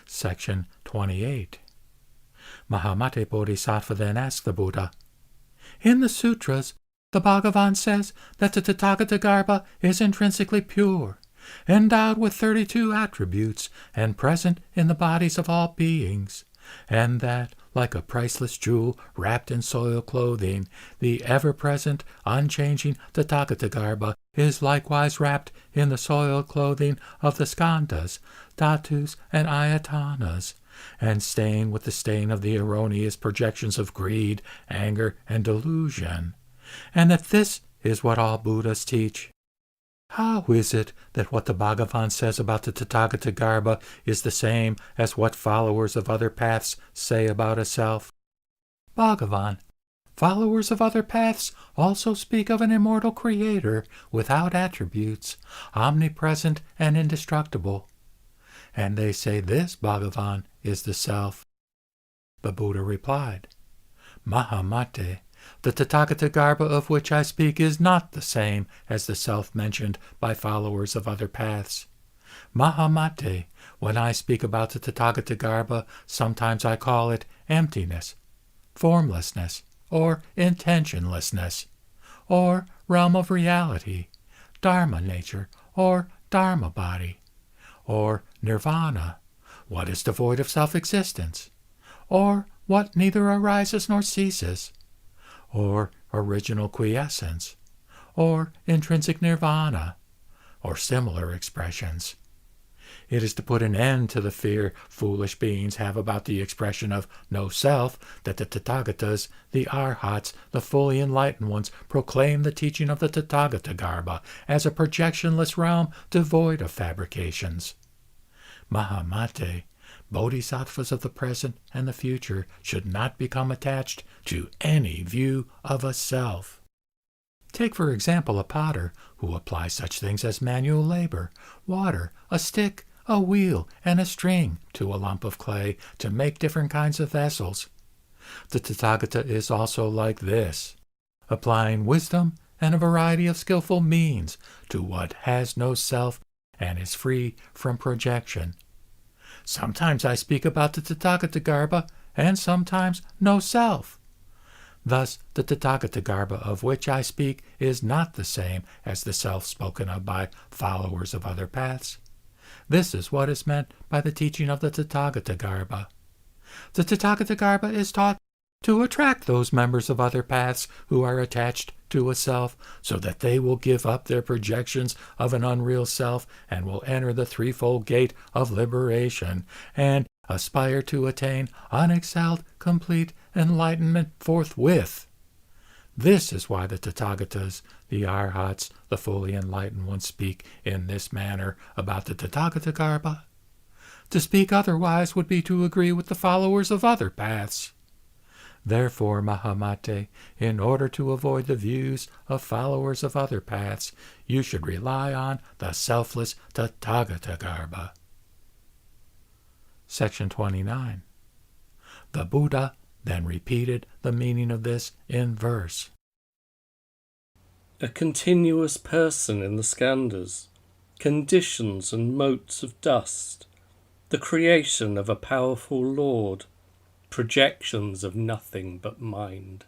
Section 28. Mahamate Bodhisattva then asked the Buddha, "In the sutras, the Bhagavan says that the Tathagata is intrinsically pure, endowed with 32 attributes, and present in the bodies of all beings, and that, like a priceless jewel wrapped in soiled clothing, the ever-present, unchanging Tathagata is likewise wrapped in the soiled clothing of the skandhas, dhatus, and ayatanas, and stained with the stain of the erroneous projections of greed, anger, and delusion, and that this is what all Buddhas teach. How is it that what the Bhagavan says about the Tathagata is the same as what followers of other paths say about a self?" Bhagavan, followers of other paths also speak of an immortal creator without attributes, omnipresent and indestructible. And they say this Bhagavan is the self. The Buddha replied, "Mahamate, the Tathagata of which I speak is not the same as the self mentioned by followers of other paths. Mahamate, when I speak about the Tathagata, sometimes I call it emptiness, formlessness, or intentionlessness, or realm of reality, Dharma nature, or Dharma body, or nirvana, what is devoid of self-existence, or what neither arises nor ceases, or original quiescence, or intrinsic nirvana, or similar expressions. It is to put an end to the fear foolish beings have about the expression of no self that the Tathagatas, the Arhats, the fully enlightened ones, proclaim the teaching of the Tathagata as a projectionless realm devoid of fabrications. Mahamate, Bodhisattvas of the present and the future should not become attached to any view of a self. Take, for example, a potter who applies such things as manual labor, water, a stick, a wheel, and a string to a lump of clay to make different kinds of vessels. The Tathagata is also like this, applying wisdom and a variety of skillful means to what has no self and is free from projection. Sometimes I speak about the Tathagata and sometimes no self. Thus, the Tathagata of which I speak is not the same as the self spoken of by followers of other paths. This is what is meant by the teaching of the Tathagata. The Tathagata is taught to attract those members of other paths who are attached to a self, so that they will give up their projections of an unreal self and will enter the threefold gate of liberation and aspire to attain unexcelled, complete enlightenment forthwith. This is why the Tathagatas, the Arhats, the fully enlightened ones speak in this manner about the Tathagata. To speak otherwise would be to agree with the followers of other paths. Therefore, Mahamate, in order to avoid the views of followers of other paths, you should rely on the selfless Tathagata. Section 29. The Buddha then repeated the meaning of this in verse. A continuous person in the skandhas, conditions and motes of dust, the creation of a powerful Lord, projections of nothing but mind.